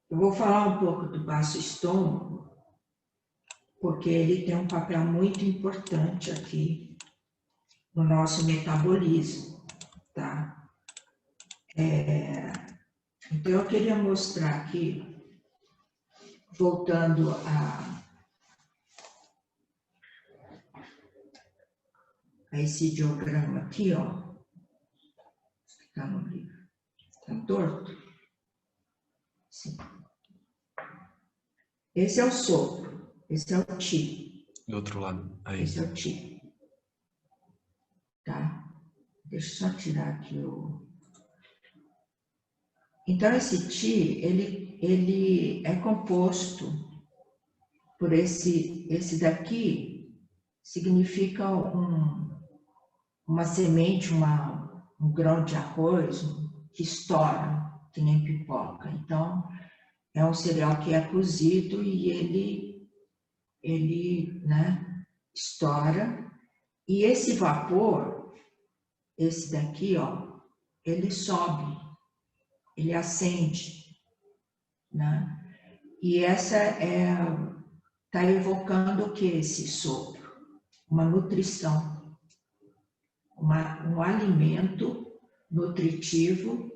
Eu vou falar um pouco do baço estômago, porque ele tem um papel muito importante aqui no nosso metabolismo, tá? Então, eu queria mostrar aqui, voltando a esse diagrama aqui, ó, que está no livro, está torto? Sim. Esse é o sopro, esse é o ti. Do outro lado, aí. Esse é o ti. Tá? Deixa eu só tirar aqui o... Então, esse ti, ele é composto por esse daqui, significa uma semente, um grão de arroz que estoura, que nem pipoca. Então, é um cereal que é cozido e ele, né, estoura. E esse vapor, esse daqui, ó, ele sobe, ele acende, né? E essa está evocando o que esse sopro? Uma nutrição, um alimento nutritivo,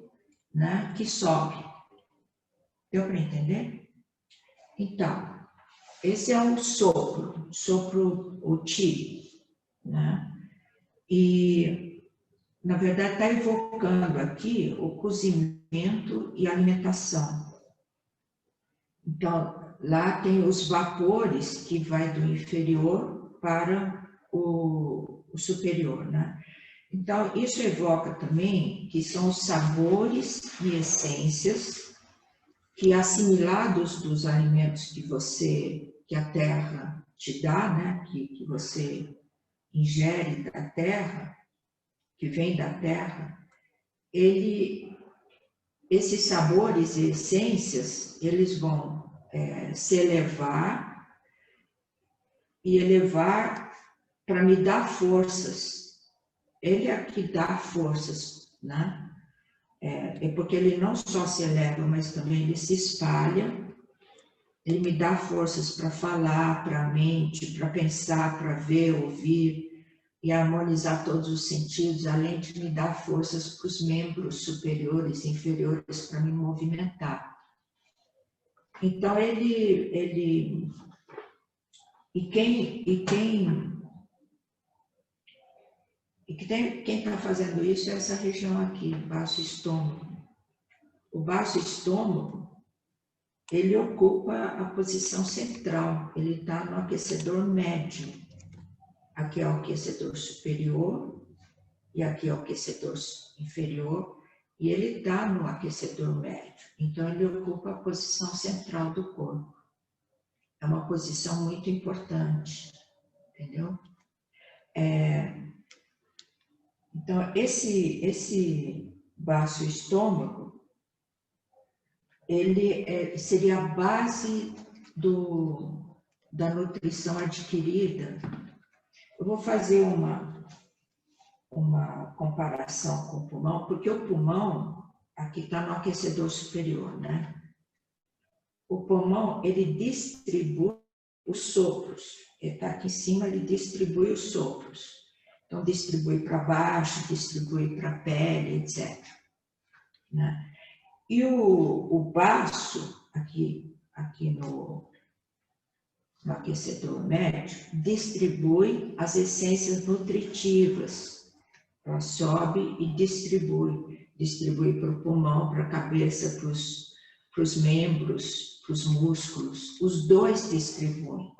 né, que sobe. Deu para entender? Então, esse é o sopro, o ti, né? E, na verdade, está evocando aqui o cozimento e alimentação. Então, lá tem os vapores que vai do inferior para o superior, né? Então, isso evoca também que são os sabores e essências que, assimilados dos alimentos que a terra te dá, né? Que você ingere da terra, que vem da terra, esses sabores e essências, eles vão se elevar para me dar forças. Ele é que dá forças, né? É porque ele não só se eleva, mas também ele se espalha. Ele me dá forças para falar, para a mente, para pensar, para ver, ouvir e harmonizar todos os sentidos, além de me dar forças para os membros superiores e inferiores para me movimentar. Então, quem está fazendo isso é essa região aqui, baço estômago. O baço estômago, ele ocupa a posição central, ele está no aquecedor médio. Aqui é o aquecedor superior e aqui é o aquecedor inferior, e ele está no aquecedor médio. Então, ele ocupa a posição central do corpo. É uma posição muito importante, entendeu? Então, esse baço estômago, ele seria a base da nutrição adquirida. Eu vou fazer uma comparação com o pulmão, porque o pulmão, aqui está no aquecedor superior, né? O pulmão, ele distribui os sopros. Ele está aqui em cima, ele distribui os sopros. Então, distribui para baixo, distribui para a pele, etc. Né? E o baço, aqui no aquecedor médio, distribui as essências nutritivas. Ela sobe e distribui para o pulmão, para a cabeça, para os membros, para os músculos. Os dois distribuem.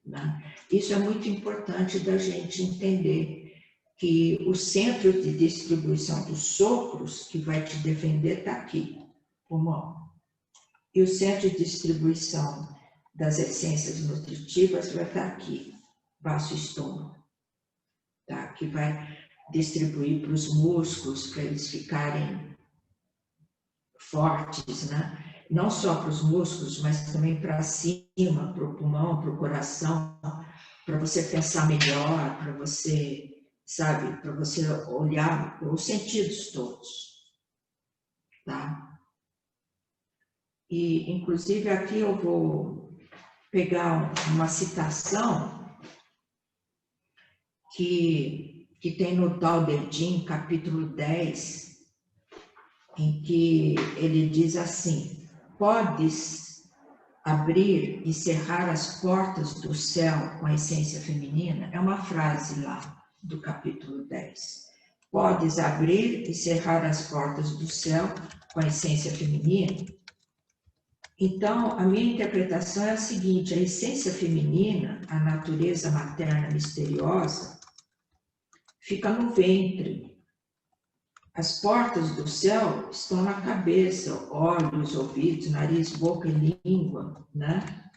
Né? Isso é muito importante da gente entender que o centro de distribuição dos sopros, que vai te defender, está aqui, pulmão. E o centro de distribuição das essências nutritivas vai estar aqui, baço estômago. Tá? Que vai distribuir para os músculos, para eles ficarem fortes, né? Não só para os músculos, mas também para cima, para o pulmão, para o coração, para você pensar melhor, para você, sabe, para você olhar os sentidos todos, tá? E, inclusive, aqui eu vou pegar uma citação que tem no Tao Te Ching, capítulo 10, em que ele diz assim: podes abrir e cerrar as portas do céu com a essência feminina? É uma frase lá do capítulo 10. Podes abrir e cerrar as portas do céu com a essência feminina? Então, a minha interpretação é a seguinte: a essência feminina, a natureza materna misteriosa, fica no ventre. As portas do céu estão na cabeça, olhos, ouvidos, nariz, boca e língua, né?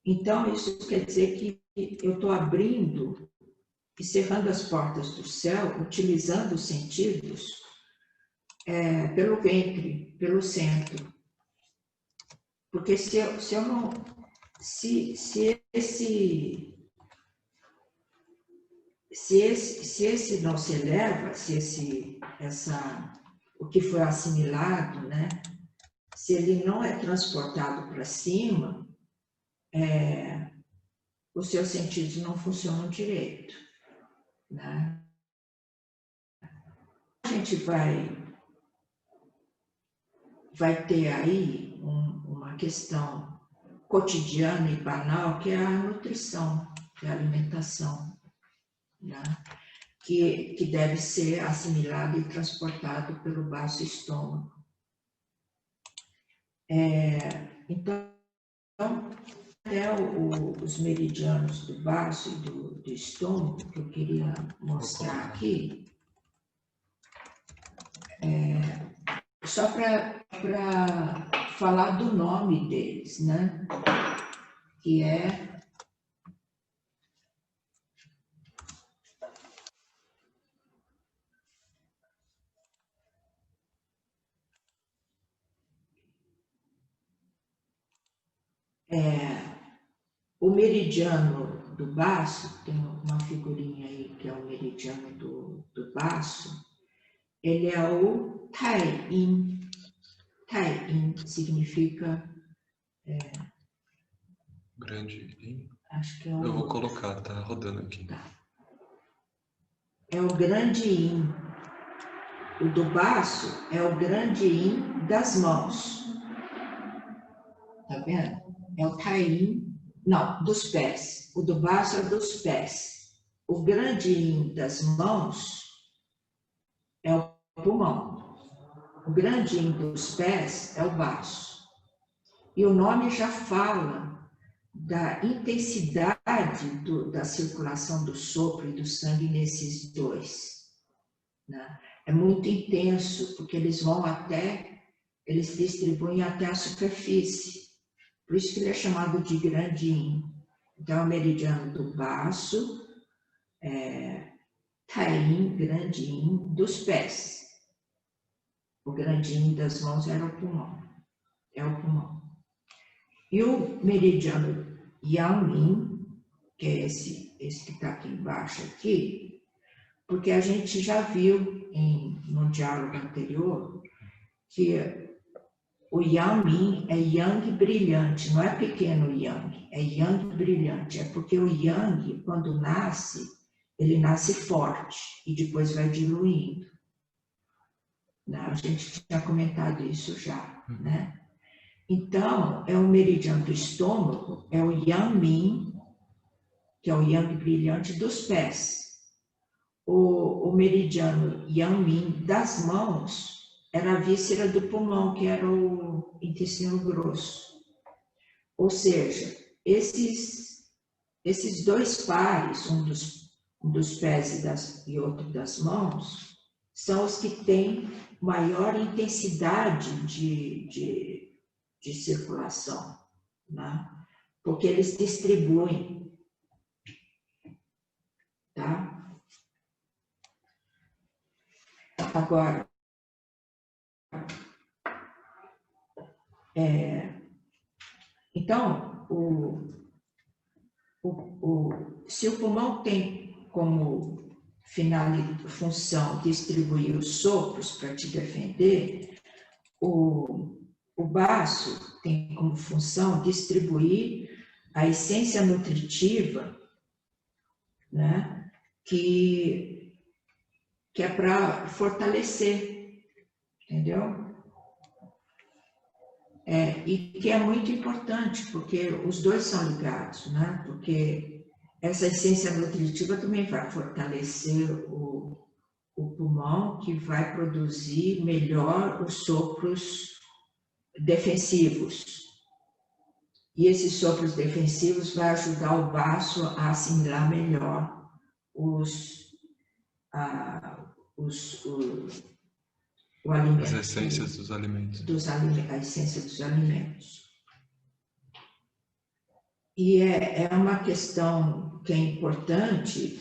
Então, isso quer dizer que eu estou abrindo e cerrando as portas do céu, utilizando os sentidos pelo ventre, pelo centro. Porque se eu não... Se esse não se eleva, o que foi assimilado, né? Se ele não é transportado para cima, os seus sentidos não funcionam direito, né? A gente vai ter aí uma questão cotidiana e banal, que é a nutrição, que é a alimentação, né? Que deve ser assimilado e transportado pelo baço estômago. Então, até os meridianos do baço e do estômago, que eu queria mostrar aqui, só para falar do nome deles, né? Que é o meridiano do baço. Tem uma figurinha aí que é o meridiano do baço. Ele é o Tai Yin. Tai Yin significa... grande Yin? Acho que é o... Eu vou colocar, tá rodando aqui. Tá. É o grande Yin. O do baço é o grande Yin das mãos. Tá vendo? É o Tai Yin, não, dos pés. O do baço é dos pés. O grande Yin das mãos é o pulmão. O grande Yin dos pés é o baço. E o nome já fala da intensidade da circulação do sopro e do sangue nesses dois, né? É muito intenso, porque eles distribuem até a superfície. Por isso que ele é chamado de grande Yin. Então, o meridiano do baço, Tai Yin, grande Yin dos pés. O grande Yin das mãos era o pulmão. É o pulmão. E o meridiano Yang Yin, que é esse que está aqui embaixo aqui, porque a gente já viu no diálogo anterior que o Yang Yin é Yang brilhante, não é pequeno Yang, é Yang brilhante. É porque o Yang, quando nasce, ele nasce forte e depois vai diluindo. A gente tinha comentado isso já, né? Então, é o meridiano do estômago, é o Yang Min, que é o Yang brilhante dos pés. O meridiano Yang Min das mãos era a víscera do pulmão, que era o intestino grosso. Ou seja, esses dois pares, um dos pés e outro das mãos, são os que têm maior intensidade de circulação, né? Porque eles distribuem, tá? Agora, então, se o pulmão tem como função distribuir os sopros para te defender, o baço tem como função distribuir a essência nutritiva, né, que é para fortalecer, entendeu? E que é muito importante, porque os dois são ligados, né? Porque essa essência nutritiva também vai fortalecer o pulmão, que vai produzir melhor os sopros defensivos. E esses sopros defensivos vão ajudar o baço a assimilar melhor o alimento. As essências dos alimentos. A essência dos alimentos. E é uma questão que é importante,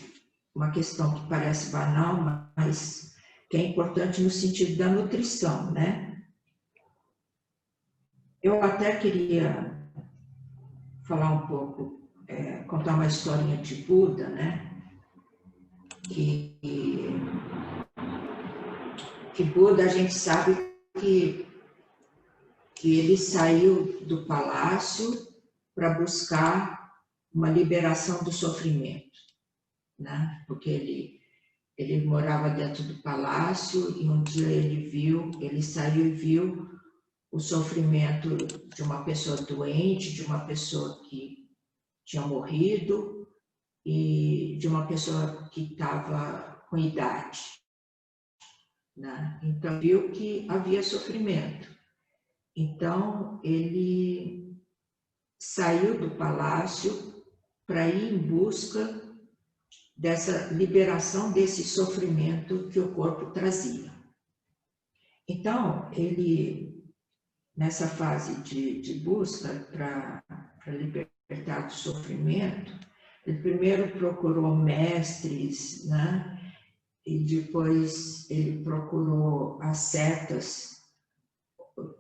uma questão que parece banal, mas que é importante no sentido da nutrição, né? Eu até queria falar um pouco, contar uma historinha de Buda, né? Que Buda, a gente sabe que ele saiu do palácio para buscar uma liberação do sofrimento, né? Porque ele morava dentro do palácio e um dia ele saiu e viu o sofrimento de uma pessoa doente, de uma pessoa que tinha morrido e de uma pessoa que estava com idade, né? Então, viu que havia sofrimento. Então, ele saiu do palácio para ir em busca dessa liberação desse sofrimento que o corpo trazia. Então, ele, nessa fase de busca para libertar do sofrimento, ele primeiro procurou mestres, né? E depois ele procurou ascetas,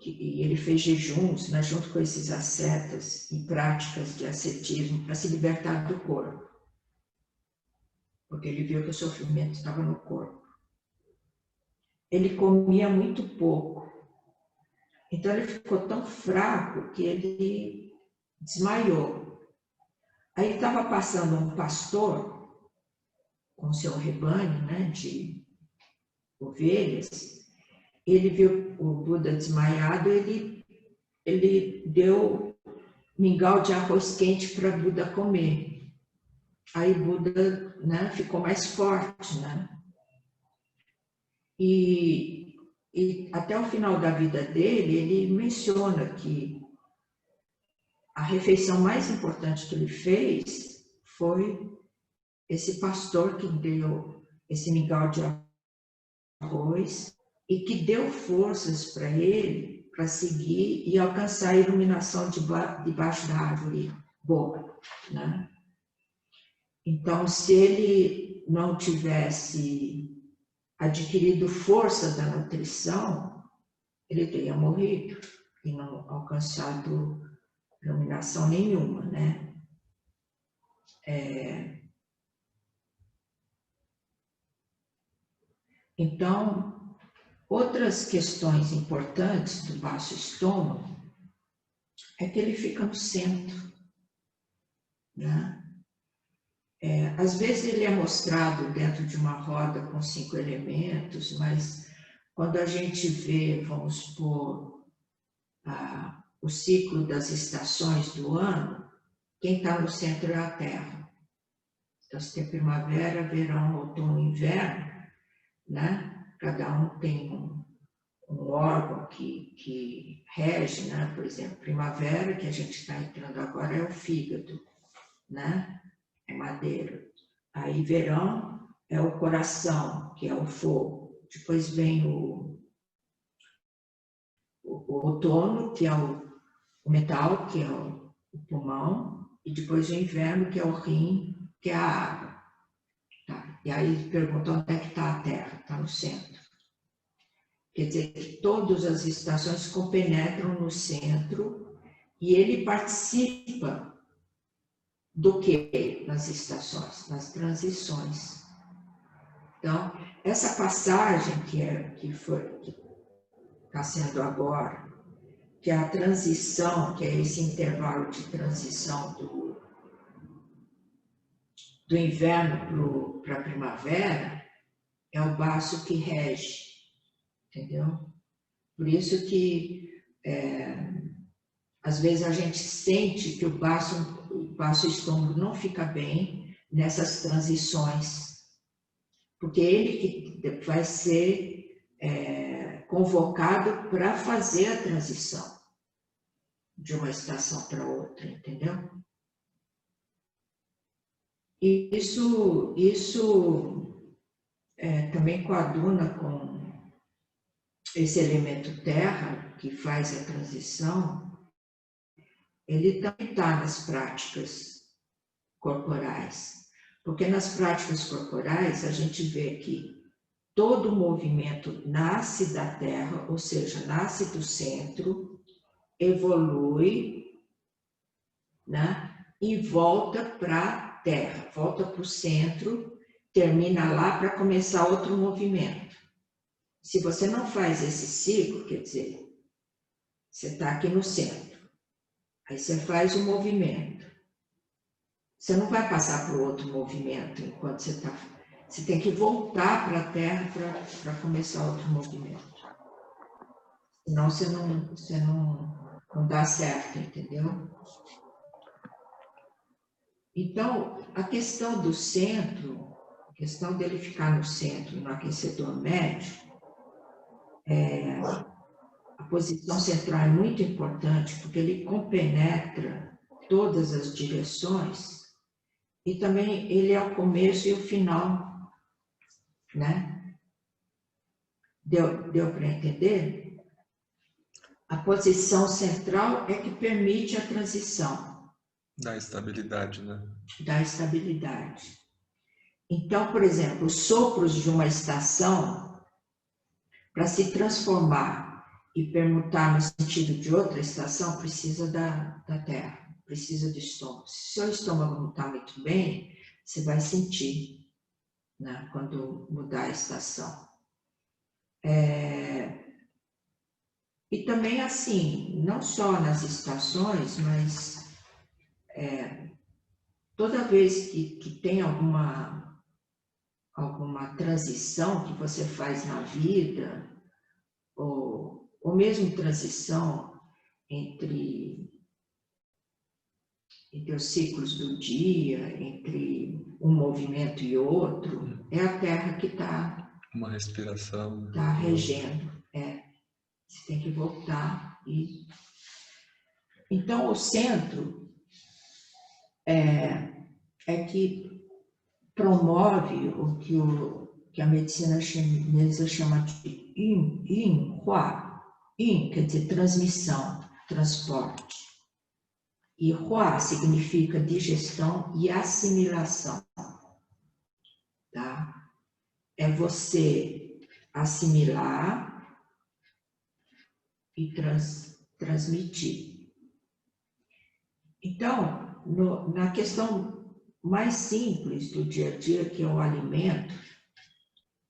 e ele fez jejuns, né, junto com esses ascetas e práticas de ascetismo para se libertar do corpo. Porque ele viu que o sofrimento estava no corpo. Ele comia muito pouco. Então ele ficou tão fraco que ele desmaiou. Aí estava passando um pastor com seu rebanho, né, de ovelhas. Ele viu o Buda desmaiado, ele deu mingau de arroz quente para Buda comer. Aí Buda, né, ficou mais forte, né? E até o final da vida dele, ele menciona que a refeição mais importante que ele fez foi esse pastor que deu esse mingau de arroz e que deu forças para ele para seguir e alcançar a iluminação debaixo da árvore boa, né? Então, se ele não tivesse adquirido força da nutrição, ele teria morrido e não alcançado iluminação nenhuma, né? Então, outras questões importantes do baixo estômago é que ele fica no centro, né? Às vezes ele é mostrado dentro de uma roda com 5 elementos, mas quando a gente vê, vamos supor, o ciclo das estações do ano, quem está no centro é a Terra. Então, se tem primavera, verão, outono, inverno, né? Cada um tem um órgão que rege, né? Por exemplo, primavera, que a gente está entrando agora, é o fígado, né? É madeira. Aí verão é o coração, que é o fogo. Depois vem o outono, que é o metal, que é o pulmão. E depois o inverno, que é o rim, que é a água. Tá? E aí pergunta onde é que está a Terra? Está no centro. Quer dizer que todas as estações compenetram no centro e ele participa do que nas estações? Nas transições. Então, essa passagem que está sendo agora, que a transição, que é esse intervalo de transição do inverno para a primavera, é o baço que rege, entendeu? Por isso que, às vezes, a gente sente que o baço estômago não fica bem nessas transições, porque ele que vai ser convocado para fazer a transição de uma estação para outra, entendeu? E isso também coaduna com esse elemento terra, que faz a transição, ele também está nas práticas corporais. Porque nas práticas corporais a gente vê que todo movimento nasce da terra, ou seja, nasce do centro, evolui, né? E volta para a terra, volta para o centro, termina lá para começar outro movimento. Se você não faz esse ciclo, quer dizer, você está aqui no centro, aí você faz um movimento. Você não vai passar para o outro movimento enquanto você está. Você tem que voltar para a terra para começar outro movimento. Senão você não dá certo, entendeu? Então, a questão do centro, a questão dele ficar no centro, no aquecedor médio, a posição central é muito importante porque ele compenetra todas as direções e também ele é o começo e o final, né? Deu para entender? A posição central é que permite a transição. Dá estabilidade, né? Dá estabilidade. Então, por exemplo, os sopros de uma estação, para se transformar e permutar no sentido de outra estação, precisa da terra, precisa do estômago. Se o seu estômago não está muito bem, você vai sentir, né, quando mudar a estação. E também assim, não só nas estações, mas toda vez que tem alguma transição que você faz na vida, ou mesmo transição entre os ciclos do dia, entre um movimento e outro, é a Terra que está... Uma respiração. Está regendo, Você tem que voltar e... Então, o centro é que promove o que a medicina chinesa chama de Yin Hua. Yin quer dizer transmissão, transporte. E Hua significa digestão e assimilação. Tá? É você assimilar e transmitir. Então, na questão mais simples do dia a dia, que é o alimento,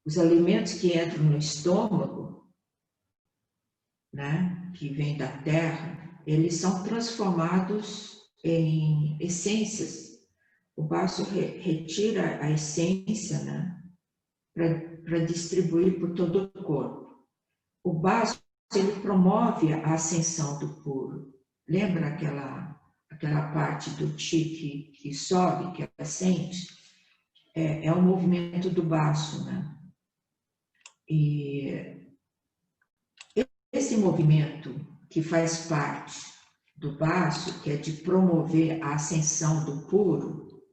os alimentos que entram no estômago, né, que vêm da terra, eles são transformados em essências. O baço retira a essência, né, para distribuir por todo o corpo. O baço, ele promove a ascensão do puro. Lembra aquela parte do chi que sobe, que ascende? É o movimento do baço, né? E esse movimento que faz parte do baço, que é de promover a ascensão do puro,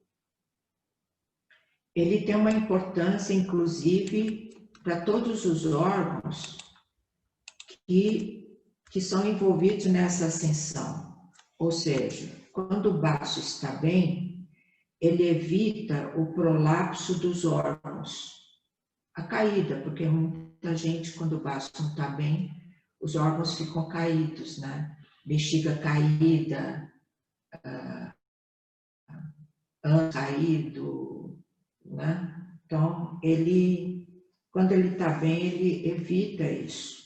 ele tem uma importância, inclusive, para todos os órgãos que são envolvidos nessa ascensão. Ou seja, quando o baço está bem, ele evita o prolapso dos órgãos, a caída, porque muita gente, quando o baço não está bem, os órgãos ficam caídos, né? Bexiga caída, ânus caído, né? Então, quando ele está bem, ele evita isso.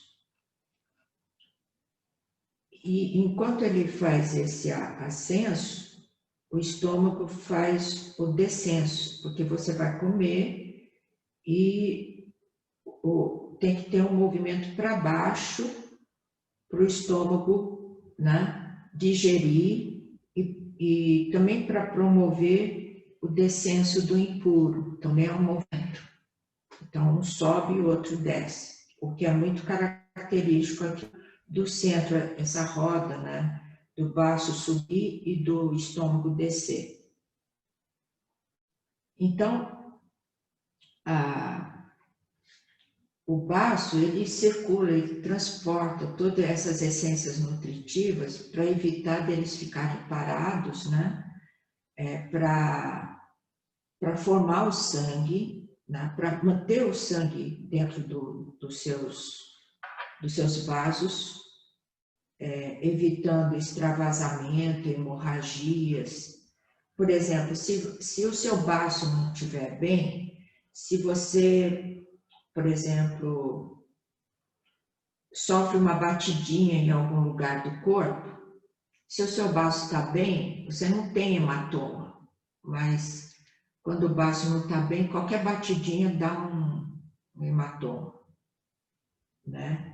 E enquanto ele faz esse ascenso, o estômago faz o descenso, porque você vai comer e tem que ter um movimento para baixo para o estômago, né, digerir e também para promover o descenso do impuro. Também é um movimento. Então, um sobe e o outro desce, o que é muito característico aqui do centro, essa roda, né, do baço subir e do estômago descer. Então, o baço, ele circula, ele transporta todas essas essências nutritivas para evitar deles ficarem parados, né, para formar o sangue, né, para manter o sangue dentro dos seus vasos, evitando extravasamento, hemorragias. Por exemplo, se o seu baço não estiver bem, se você, por exemplo, sofre uma batidinha em algum lugar do corpo, se o seu baço está bem, você não tem hematoma, mas quando o baço não está bem, qualquer batidinha dá um hematoma, né?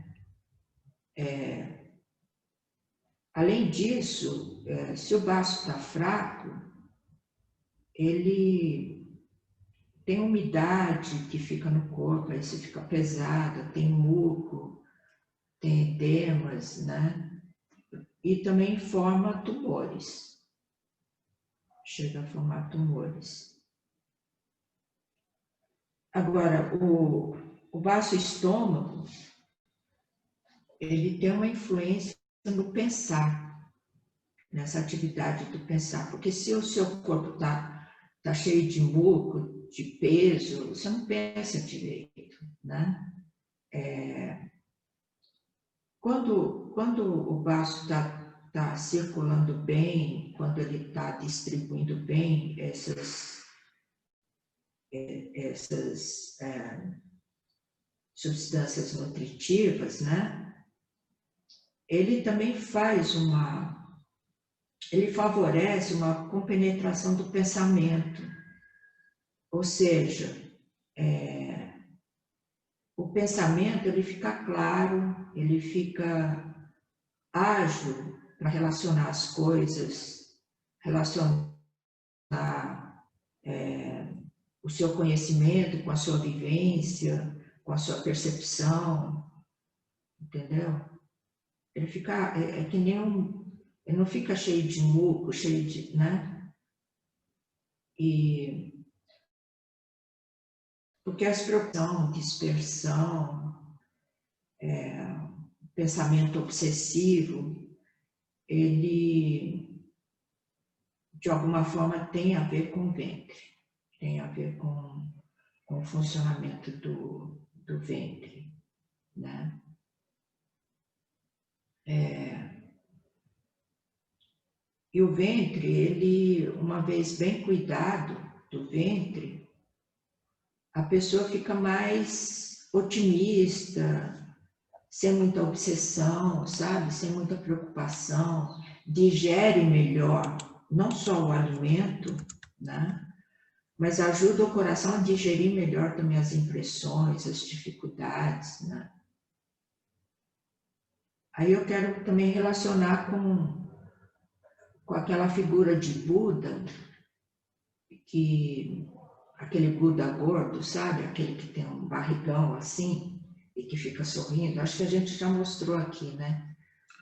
Além disso, se o baço está fraco, ele tem umidade que fica no corpo, aí você fica pesada, tem muco, tem edemas, né? E também forma tumores. Chega a formar tumores. Agora, o baço estômago, ele tem uma influência no pensar, nessa atividade do pensar, porque se o seu corpo tá cheio de muco, de peso, você não pensa direito, né? Quando o baço está circulando bem, quando ele está distribuindo bem essas substâncias nutritivas, né? Ele também ele favorece uma compenetração do pensamento, ou seja, o pensamento ele fica claro, ele fica ágil para relacionar as coisas, relacionar o seu conhecimento com a sua vivência, com a sua percepção, entendeu? Ele fica, que nem ele não fica cheio de muco, cheio de, né? Porque as preocupações, dispersão, pensamento obsessivo, ele, de alguma forma, tem a ver com o ventre, tem a ver com o funcionamento do ventre, né? E o ventre, ele, uma vez bem cuidado do ventre, a pessoa fica mais otimista, sem muita obsessão, sabe? Sem muita preocupação, digere melhor, não só o alimento, né? Mas ajuda o coração a digerir melhor também as impressões, as dificuldades, né? Aí eu quero também relacionar com aquela figura de Buda, aquele Buda gordo, sabe? Aquele que tem um barrigão assim e que fica sorrindo. Acho que a gente já mostrou aqui, né?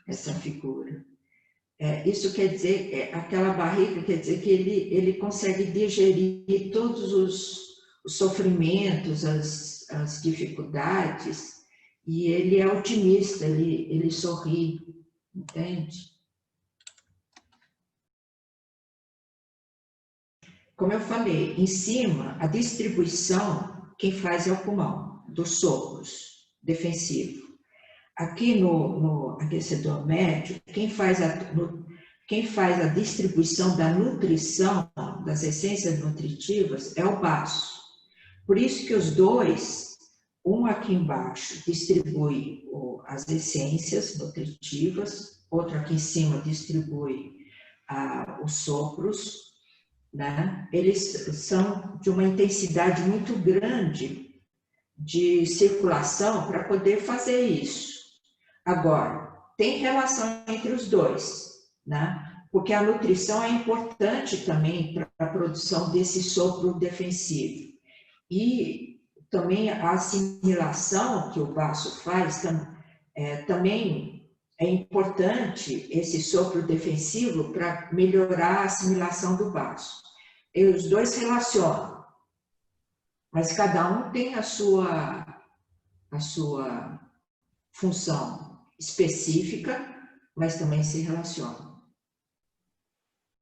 Essa figura. Isso quer dizer, aquela barriga quer dizer que ele consegue digerir todos os sofrimentos, as dificuldades, e ele é otimista, ele sorri, entende? Como eu falei, em cima, a distribuição, quem faz é o pulmão, dos sopros, defensivo. Aqui no aquecedor médio, quem faz a distribuição da nutrição, das essências nutritivas, é o baço. Por isso que os dois Um aqui embaixo distribui as essências nutritivas, outro aqui em cima distribui os sopros, né? Eles são de uma intensidade muito grande de circulação para poder fazer isso. Agora, tem relação entre os dois, né? Porque a nutrição é importante também para a produção desse sopro defensivo. E também a assimilação que o baço faz também é importante, esse sopro defensivo, para melhorar a assimilação do baço. E os dois se relacionam, mas cada um tem a sua função específica, mas também se relaciona.